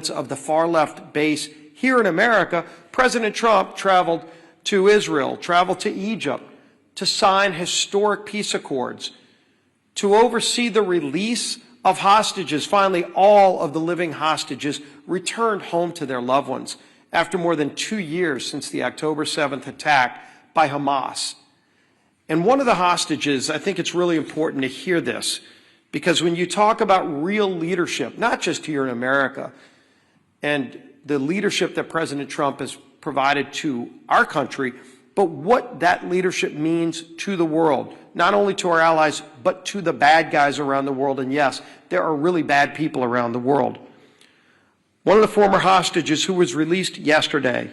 of the far left base here in America, President Trump traveled to Israel, traveled to Egypt to sign historic peace accords, to oversee the release of hostages. Finally, all of the living hostages returned home to their loved ones after more than 2 years since the October 7th attack by Hamas. And one of the hostages, I think it's really important to hear this, because when you talk about real leadership, not just here in America, and the leadership that President Trump has provided to our country, but what that leadership means to the world, not only to our allies, but to the bad guys around the world. And yes, there are really bad people around the world. One of the former hostages who was released yesterday,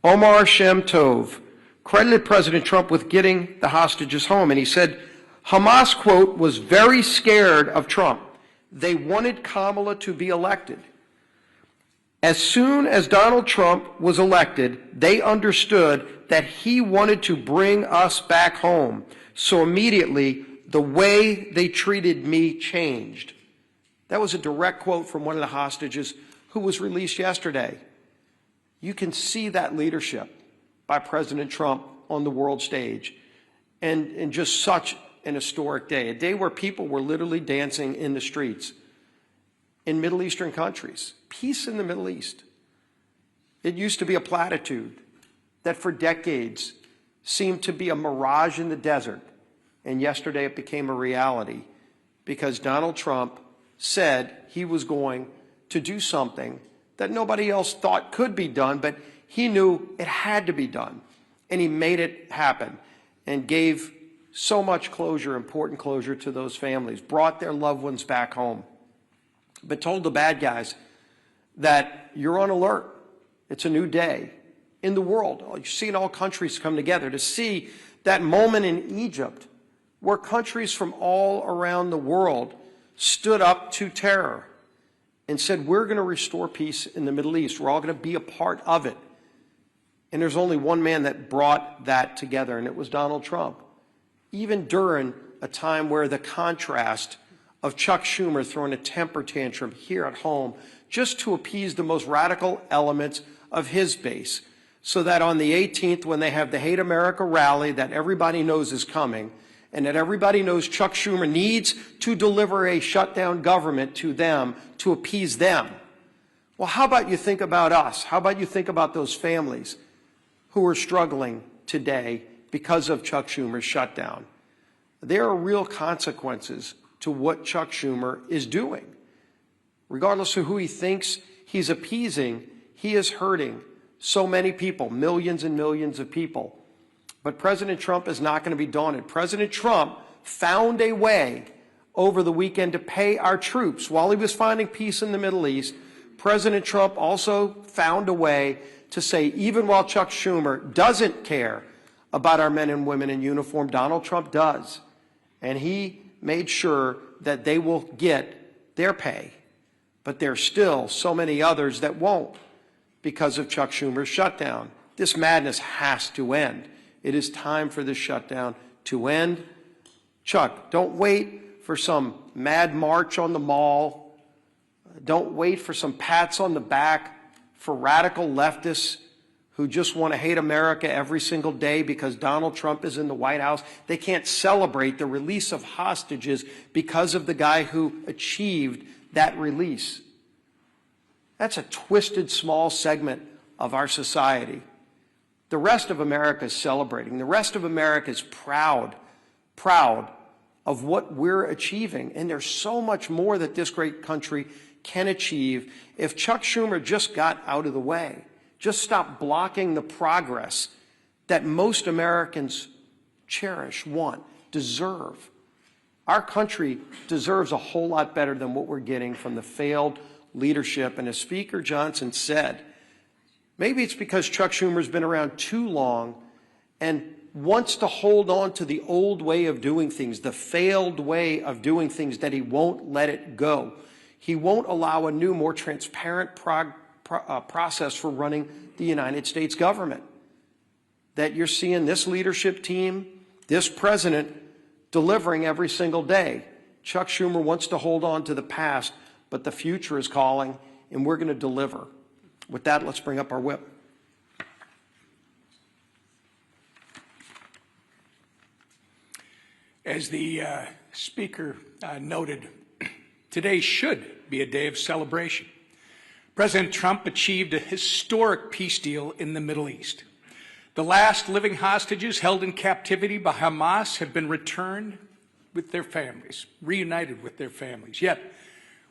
Omar Shem Tov, credited President Trump with getting the hostages home. And he said, Hamas, quote, was very scared of Trump. They wanted Kamala to be elected. As soon as Donald Trump was elected, they understood that he wanted to bring us back home. So immediately, the way they treated me changed. That was a direct quote from one of the hostages who was released yesterday. You can see that leadership by President Trump on the world stage, and just such an historic day, a day where people were literally dancing in the streets in Middle Eastern countries. Peace in the Middle East. It used to be a platitude that for decades seemed to be a mirage in the desert, and yesterday it became a reality because Donald Trump said he was going to do something that nobody else thought could be done, but he knew it had to be done, and he made it happen and gave so much closure, important closure to those families, brought their loved ones back home, but told the bad guys that you're on alert. It's a new day in the world. You're seeing all countries come together to see that moment in Egypt where countries from all around the world stood up to terror and said, we're going to restore peace in the Middle East. We're all going to be a part of it. And there's only one man that brought that together, and it was Donald Trump. Even during a time where the contrast of Chuck Schumer throwing a temper tantrum here at home just to appease the most radical elements of his base, so that on the 18th, when they have the Hate America rally that everybody knows is coming, and that everybody knows Chuck Schumer needs to deliver a shutdown government to them to appease them. Well, how about you think about us? How about you think about those families who are struggling today because of Chuck Schumer's shutdown? There are real consequences to what Chuck Schumer is doing. Regardless of who he thinks he's appeasing, he is hurting so many people, millions and millions of people. But President Trump is not going to be daunted. President Trump found a way over the weekend to pay our troops. While he was finding peace in the Middle East, President Trump also found a way to say, even while Chuck Schumer doesn't care about our men and women in uniform, Donald Trump does. And he made sure that they will get their pay. But there's still so many others that won't because of Chuck Schumer's shutdown. This madness has to end. It is time for this shutdown to end. Chuck, don't wait for some mad march on the mall. Don't wait for some pats on the back for radical leftists who just want to hate America every single day because Donald Trump is in the White House. They can't celebrate the release of hostages because of the guy who achieved that release. That's a twisted, small segment of our society. The rest of America is celebrating. The rest of America is proud of what we're achieving. And there's so much more that this great country can achieve if Chuck Schumer just got out of the way, just stopped blocking the progress that most Americans cherish, want, deserve. Our country deserves a whole lot better than what we're getting from the failed leadership. And as Speaker Johnson said, maybe it's because Chuck Schumer's been around too long and wants to hold on to the old way of doing things, the failed way of doing things, that he won't let it go. He won't allow a new, more transparent process for running the United States government. That you're seeing this leadership team, this president, delivering every single day. Chuck Schumer wants to hold on to the past, but the future is calling, and we're going to deliver. With that, let's bring up our whip. As the Speaker noted, today should be a day of celebration. President Trump achieved a historic peace deal in the Middle East. The last living hostages held in captivity by Hamas have been returned with their families, reunited with their families. Yet,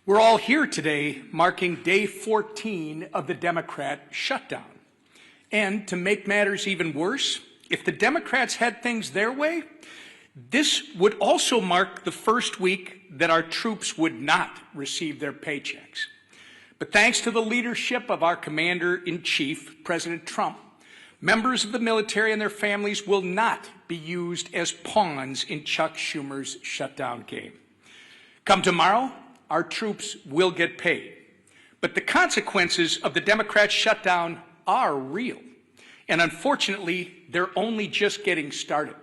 we're all here today marking day 14 of the Democrat shutdown. And to make matters even worse, if the Democrats had things their way, this would also mark the first week that our troops would not receive their paychecks. But thanks to the leadership of our Commander-in-Chief, President Trump, members of the military and their families will not be used as pawns in Chuck Schumer's shutdown game. Come tomorrow, our troops will get paid. But the consequences of the Democrat shutdown are real. And unfortunately, they're only just getting started.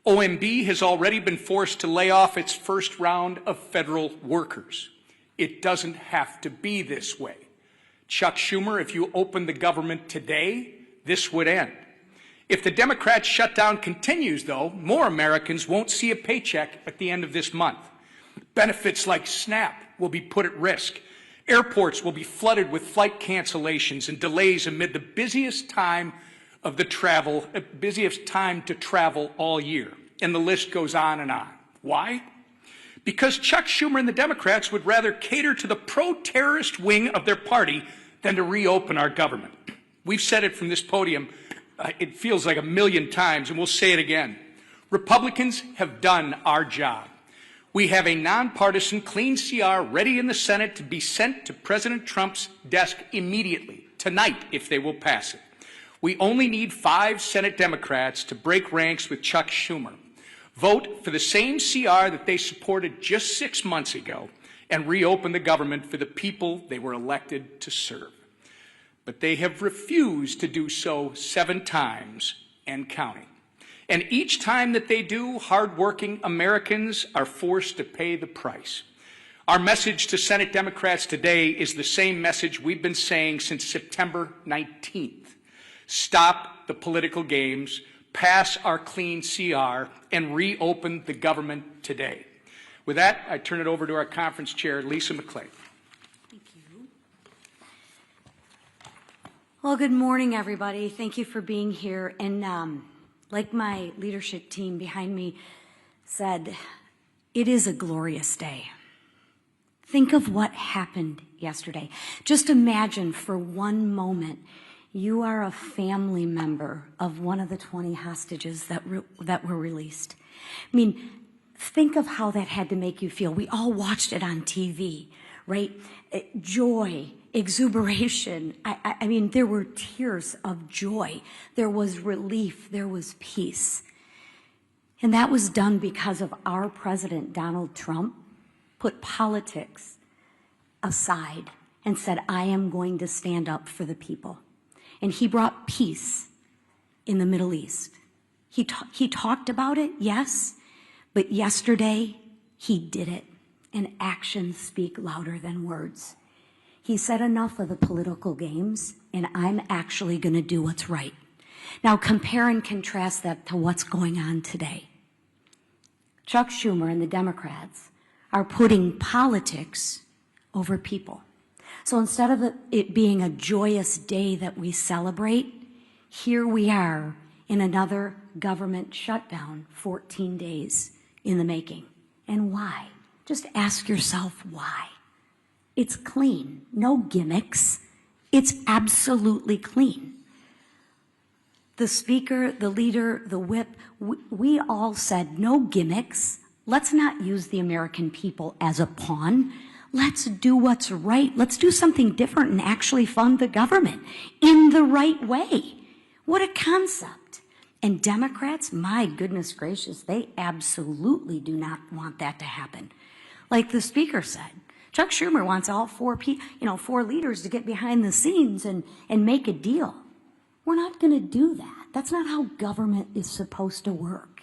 OMB has already been forced to lay off its first round of federal workers. It doesn't have to be this way. Chuck Schumer, if you open the government today, this would end. If the Democrat shutdown continues, though, more Americans won't see a paycheck at the end of this month. Benefits like SNAP will be put at risk. Airports will be flooded with flight cancellations and delays amid the busiest time to travel all year. And the list goes on and on. Why? Because Chuck Schumer and the Democrats would rather cater to the pro-terrorist wing of their party than to reopen our government. We've said it from this podium, it feels like 1,000,000 times, and we'll say it again. Republicans have done our job. We have a nonpartisan clean CR ready in the Senate to be sent to President Trump's desk immediately, tonight, if they will pass it. We only need 5 Senate Democrats to break ranks with Chuck Schumer, vote for the same CR that they supported just 6 months ago, and reopen the government for the people they were elected to serve. But they have refused to do so 7 times and counting. And each time that they do, hardworking Americans are forced to pay the price. Our message to Senate Democrats today is the same message we've been saying since September 19th. Stop the political games, pass our clean CR, and reopen the government today. With that, I turn it over to our conference chair, Lisa McClay. Thank you. Well, good morning, everybody. Thank you for being here. And like my leadership team behind me said, it is a glorious day. Think of what happened yesterday. Just imagine for one moment you are a family member of one of the 20 hostages that were released. I mean, think of how that had to make you feel. We all watched it on TV, right? Joy, exuberation. I mean, there were tears of joy. There was relief. There was peace. And that was done because of our president, Donald Trump, put politics aside and said, I am going to stand up for the people. And he brought peace in the Middle East. He talked about it, yes, but yesterday he did it. And actions speak louder than words. He said enough of the political games, and I'm actually going to do what's right. Now compare and contrast that to what's going on today. Chuck Schumer and the Democrats are putting politics over people. So instead of it being a joyous day that we celebrate, here we are in another government shutdown, 14 days in the making. And why? Just ask yourself why. It's clean, no gimmicks. It's absolutely clean. The speaker, the leader, the whip, we all said no gimmicks. Let's not use the American people as a pawn. Let's do what's right. Let's do something different and actually fund the government in the right way. What a concept. And Democrats, my goodness gracious, they absolutely do not want that to happen. Like the speaker said, Chuck Schumer wants all four leaders to get behind the scenes and make a deal. We're not going to do that. That's not how government is supposed to work.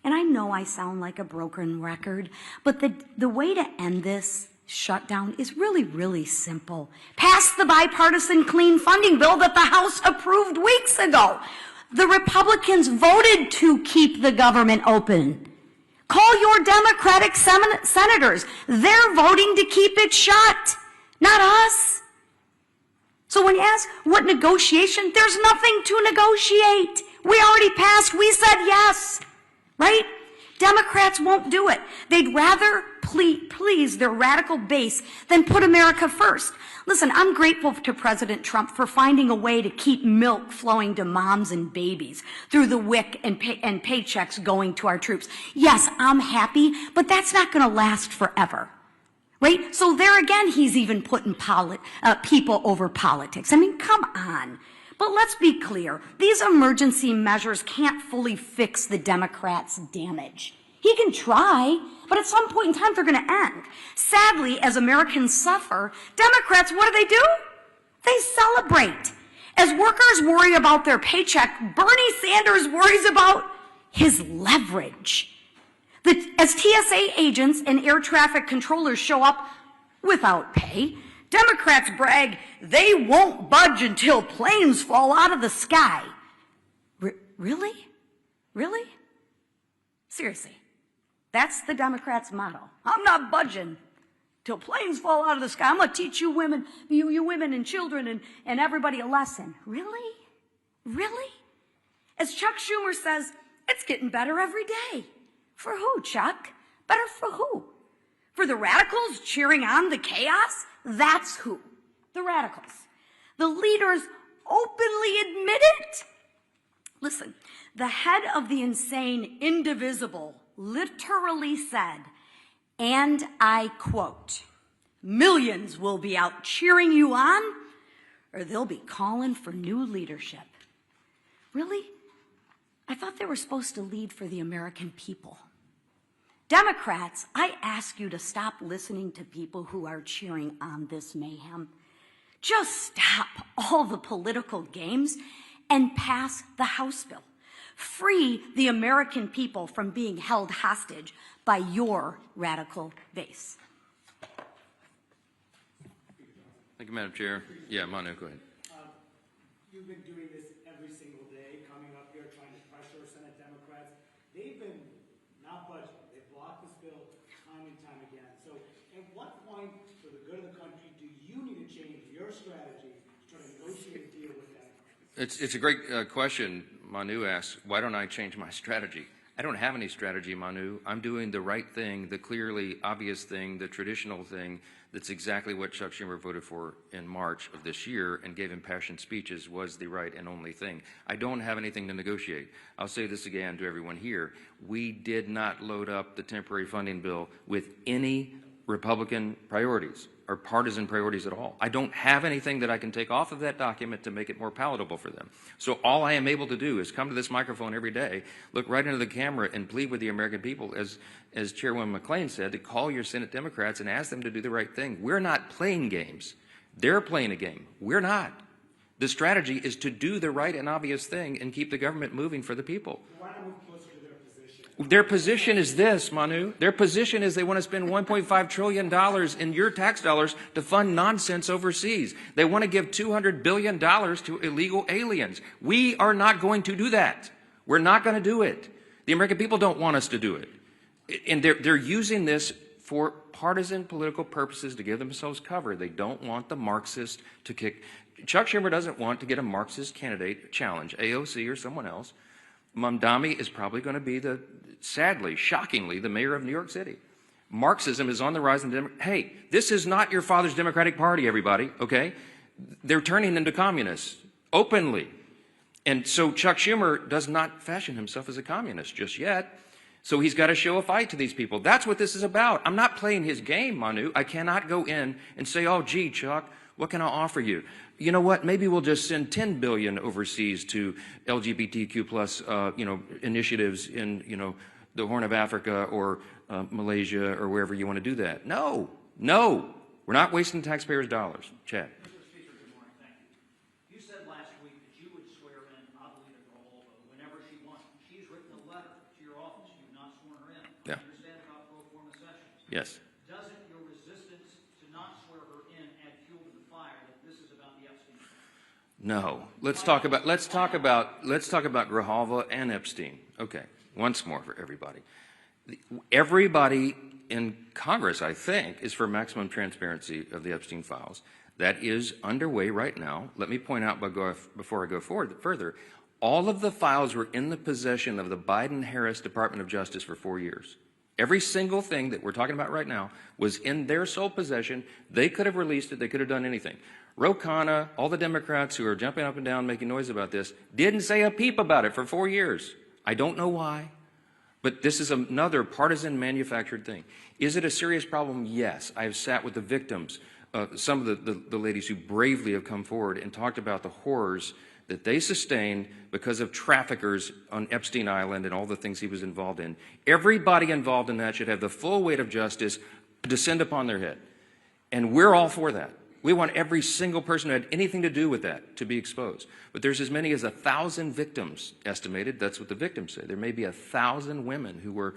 And I know I sound like a broken record, but the way to end this shutdown is really, really simple. Pass the bipartisan clean funding bill that the House approved weeks ago. The Republicans voted to keep the government open. Call your Democratic senators. They're voting to keep it shut, not us. So when you ask what negotiation, there's nothing to negotiate. We already passed. We said yes, right? Democrats won't do it. They'd rather please their radical base than put America first. Listen, I'm grateful to President Trump for finding a way to keep milk flowing to moms and babies through the WIC and paychecks going to our troops. Yes, I'm happy, but that's not going to last forever. Right? So there again, he's even putting people over politics. I mean, come on. But let's be clear. These emergency measures can't fully fix the Democrats' damage. He can try, but at some point in time, they're going to end. Sadly, as Americans suffer, Democrats, what do? They celebrate. As workers worry about their paycheck, Bernie Sanders worries about his leverage. As TSA agents and air traffic controllers show up without pay, Democrats brag they won't budge until planes fall out of the sky. Really? Really? Seriously. That's the Democrats' motto. I'm not budging till planes fall out of the sky. I'm going to teach you women, you women and children and everybody a lesson. Really? Really? As Chuck Schumer says, it's getting better every day. For who, Chuck? Better for who? For the radicals cheering on the chaos? That's who. The radicals. The leaders openly admit it. Listen, the head of the insane indivisible literally said, and I quote, "Millions will be out cheering you on, or they'll be calling for new leadership." Really? I thought they were supposed to lead for the American people. Democrats, I ask you to stop listening to people who are cheering on this mayhem. Just stop all the political games and pass the House bill. Free the American people from being held hostage by your radical base. Thank you, Madam Chair. Yeah, Manu, go ahead. You've been doing this every single day, coming up here trying to pressure Senate Democrats. They've been not budging. They've blocked this bill time and time again. So at what point, for the good of the country, do you need to change your strategy to try to negotiate a deal with them? It's a great question. Manu asks, why don't I change my strategy? I don't have any strategy, Manu. I'm doing the right thing, the clearly obvious thing, the traditional thing. That's exactly what Chuck Schumer voted for in March of this year and gave impassioned speeches was the right and only thing. I don't have anything to negotiate. I'll say this again to everyone here. We did not load up the temporary funding bill with any Republican priorities or partisan priorities at all. I don't have anything that I can take off of that document to make it more palatable for them. So all I am able to do is come to this microphone every day, look right into the camera and plead with the American people, as Chairwoman McClain said, to call your Senate Democrats and ask them to do the right thing. We're not playing games. They're playing a game. We're not. The strategy is to do the right and obvious thing and keep the government moving for the people. Why not move closer to their position? Their position is this, Manu. Their position is they want to spend $1.5 trillion in your tax dollars to fund nonsense overseas. They want to give $200 billion to illegal aliens. We are not going to do that. We're not going to do it. The American people don't want us to do it. And they're using this for partisan political purposes to give themselves cover. They don't want the Marxists to kick. Chuck Schumer doesn't want to get a Marxist candidate challenge, AOC or someone else. Mamdani is probably going to be sadly, shockingly, the mayor of New York City. Marxism is on the rise. Hey, this is not your father's Democratic Party, everybody, okay? They're turning into communists, openly. And so Chuck Schumer does not fashion himself as a communist just yet. So he's got to show a fight to these people. That's what this is about. I'm not playing his game, Manu. I cannot go in and say, oh, gee, Chuck, what can I offer you? You know what? Maybe we'll just send $10 billion overseas to LGBTQ plus, initiatives in, the Horn of Africa or Malaysia or wherever you want to do that. No, we're not wasting taxpayers' dollars. Chad. Mr. Speaker, good morning. Thank you. You said last week that you would swear in Adelita Gol whenever she wants. She's written a letter to your office. You've not sworn her in. Yeah. I understand about pro forma sessions. Yes. Doesn't your resistance No. Let's talk about Grijalva and Epstein. Okay. Once more for everybody. Everybody in Congress, I think, is for maximum transparency of the Epstein files. That is underway right now. Let me point out before I go further, all of the files were in the possession of the Biden-Harris Department of Justice for 4 years. Every single thing that we're talking about right now was in their sole possession. They could have released it. They could have done anything. Ro Khanna, all the Democrats who are jumping up and down making noise about this, didn't say a peep about it for 4 years. I don't know why, but this is another partisan manufactured thing. Is it a serious problem? Yes. I have sat with the victims, some of the ladies who bravely have come forward and talked about the horrors that they sustained because of traffickers on Epstein Island and all the things he was involved in. Everybody involved in that should have the full weight of justice descend upon their head. And we're all for that. We want every single person who had anything to do with that to be exposed. But there's as many as 1,000 victims estimated. That's what the victims say. There may be 1,000 women who were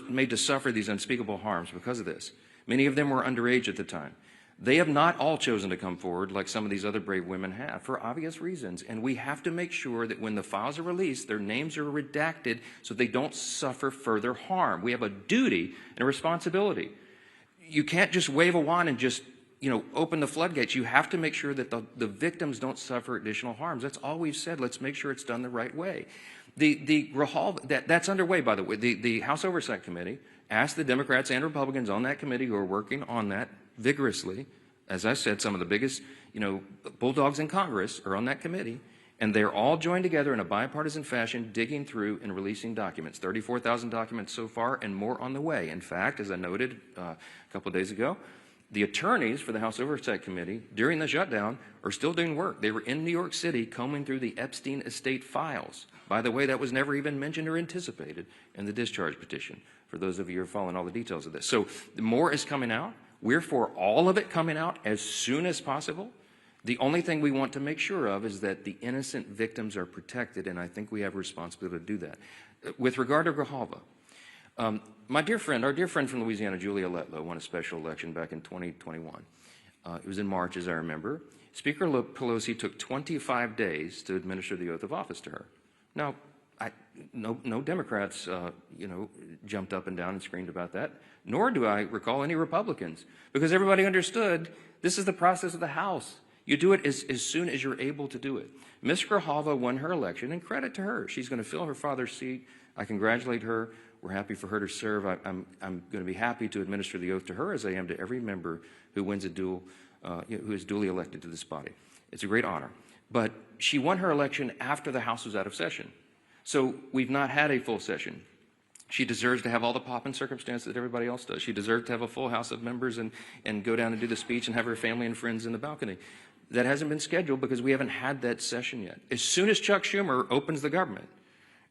made to suffer these unspeakable harms because of this. Many of them were underage at the time. They have not all chosen to come forward like some of these other brave women have for obvious reasons. And we have to make sure that when the files are released, their names are redacted so they don't suffer further harm. We have a duty and a responsibility. You can't just wave a wand and just, open the floodgates. You have to make sure that the victims don't suffer additional harms. That's all we've said. Let's make sure it's done the right way. That's underway, by the way. The House Oversight Committee asked the Democrats and Republicans on that committee who are working on that vigorously. As I said, some of the biggest, bulldogs in Congress are on that committee, and they're all joined together in a bipartisan fashion, digging through and releasing documents. 34,000 documents so far, and more on the way. In fact, as I noted a couple of days ago, the attorneys for the House Oversight Committee during the shutdown are still doing work. They were in New York City combing through the Epstein estate files. By the way, that was never even mentioned or anticipated in the discharge petition, for those of you who are following all the details of this. So more is coming out. We're for all of it coming out as soon as possible. The only thing we want to make sure of is that the innocent victims are protected, and I think we have a responsibility to do that. With regard to Grijalva, our dear friend from Louisiana, Julia Letlow, won a special election back in 2021. It was in March, as I remember. Speaker Pelosi took 25 days to administer the oath of office to her. Now, no Democrats, jumped up and down and screamed about that, nor do I recall any Republicans, because everybody understood this is the process of the House. You do it as soon as you're able to do it. Ms. Grijalva won her election, and credit to her. She's going to fill her father's seat. I congratulate her. We're happy for her to serve. I'm going to be happy to administer the oath to her, as I am to every member who wins who is duly elected to this body. It's a great honor. But she won her election after the House was out of session. So we've not had a full session. She deserves to have all the pomp and circumstance that everybody else does. She deserves to have a full House of members and go down and do the speech and have her family and friends in the balcony. That hasn't been scheduled because we haven't had that session yet. As soon as Chuck Schumer opens the government,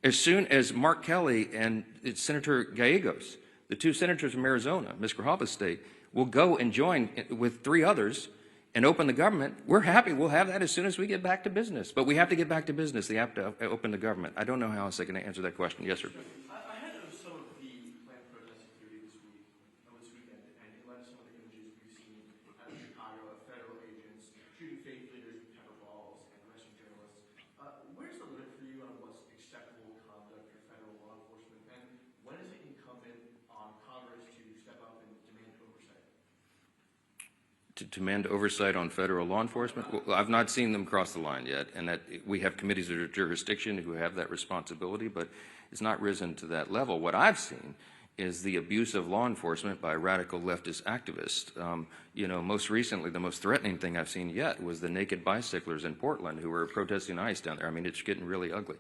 as soon as Mark Kelly and Senator Gallegos, the two senators from Arizona, Ms. Grijalva's state, will go and join with 3 others and open the government, we're happy. We'll have that as soon as we get back to business. But we have to get back to business. They have to open the government. I don't know how else I can answer that question. Yes, sir. I had some of the planned protest activity this weekend, and in light of some of the images we've seen out of Chicago of federal agents shooting faith leaders with pepper balls and arresting journalists, where's the limit for you on what's acceptable conduct for federal law enforcement, and when is it incumbent on Congress to step up and demand oversight? To demand oversight on federal law enforcement? Well, I've not seen them cross the line yet, and that we have committees of jurisdiction who have that responsibility, but it's not risen to that level. What I've seen is the abuse of law enforcement by radical leftist activists. Most recently, the most threatening thing I've seen yet was the naked bicyclers in Portland who were protesting ICE down there. I mean, it's getting really ugly.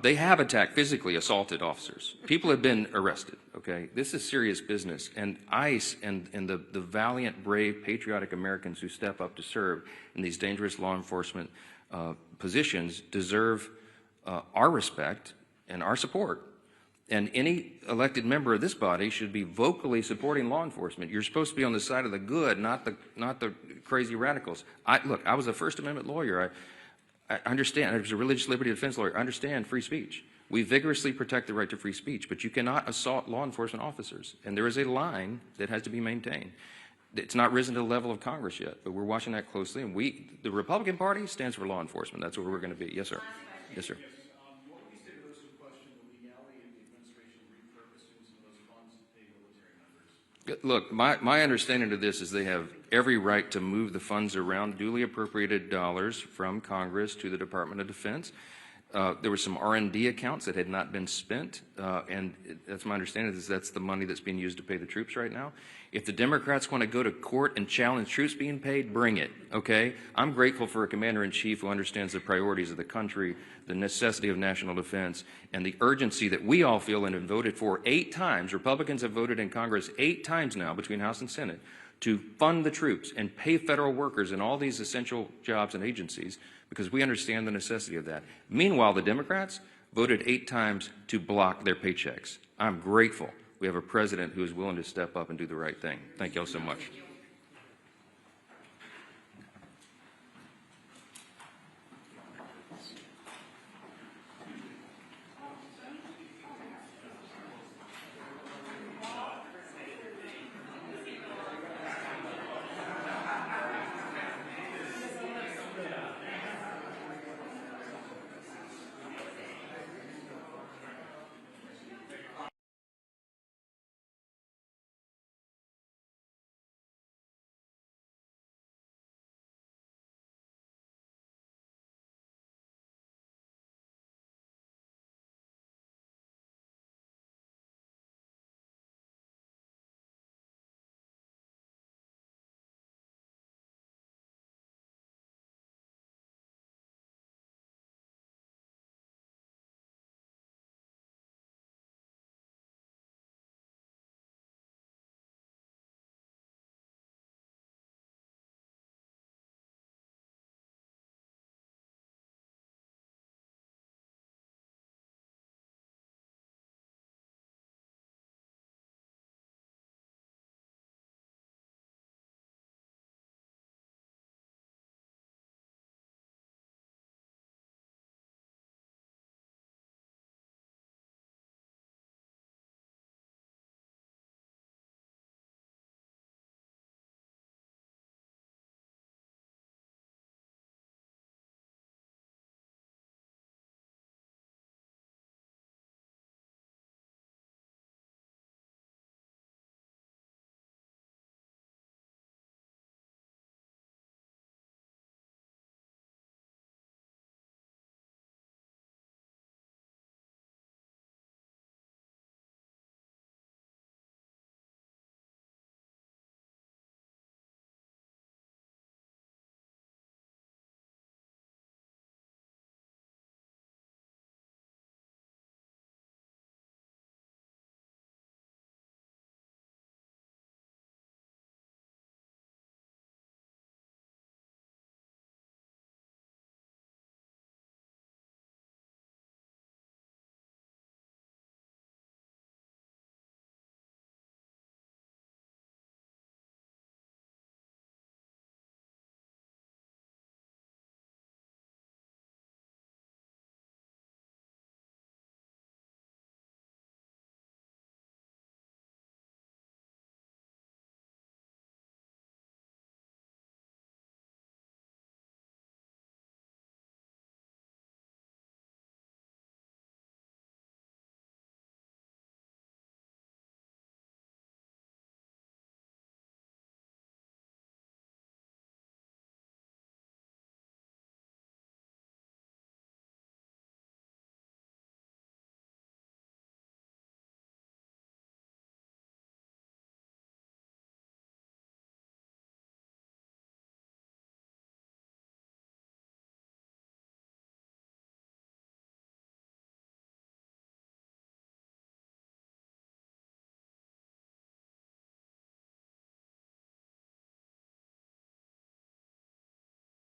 They have attacked, physically assaulted officers. People have been arrested, okay? This is serious business. And ICE and the valiant, brave, patriotic Americans who step up to serve in these dangerous law enforcement positions deserve our respect and our support. And any elected member of this body should be vocally supporting law enforcement. You're supposed to be on the side of the good, not the crazy radicals. Look, I was a First Amendment lawyer. I understand. I was a religious liberty defense lawyer. I understand free speech. We vigorously protect the right to free speech, but you cannot assault law enforcement officers. And there is a line that has to be maintained. It's not risen to the level of Congress yet, but we're watching that closely. And the Republican Party stands for law enforcement. That's where we're going to be. Yes, sir. Yes, sir. What would you say to those who question the legality of the administration repurposing some of those funds to pay military members? Look, my understanding of this is they have every right to move the funds around, duly appropriated dollars from Congress to the Department of Defense. There were some R&D accounts that had not been spent, and that's my understanding is that's the money that's being used to pay the troops right now. If the Democrats want to go to court and challenge troops being paid, bring it, okay? I'm grateful for a commander-in-chief who understands the priorities of the country, the necessity of national defense, and the urgency that we all feel and have voted for 8 times. Republicans have voted in Congress 8 times now between House and Senate to fund the troops and pay federal workers in all these essential jobs and agencies because we understand the necessity of that. Meanwhile, the Democrats voted 8 times to block their paychecks. I'm grateful we have a president who is willing to step up and do the right thing. Thank you all so much.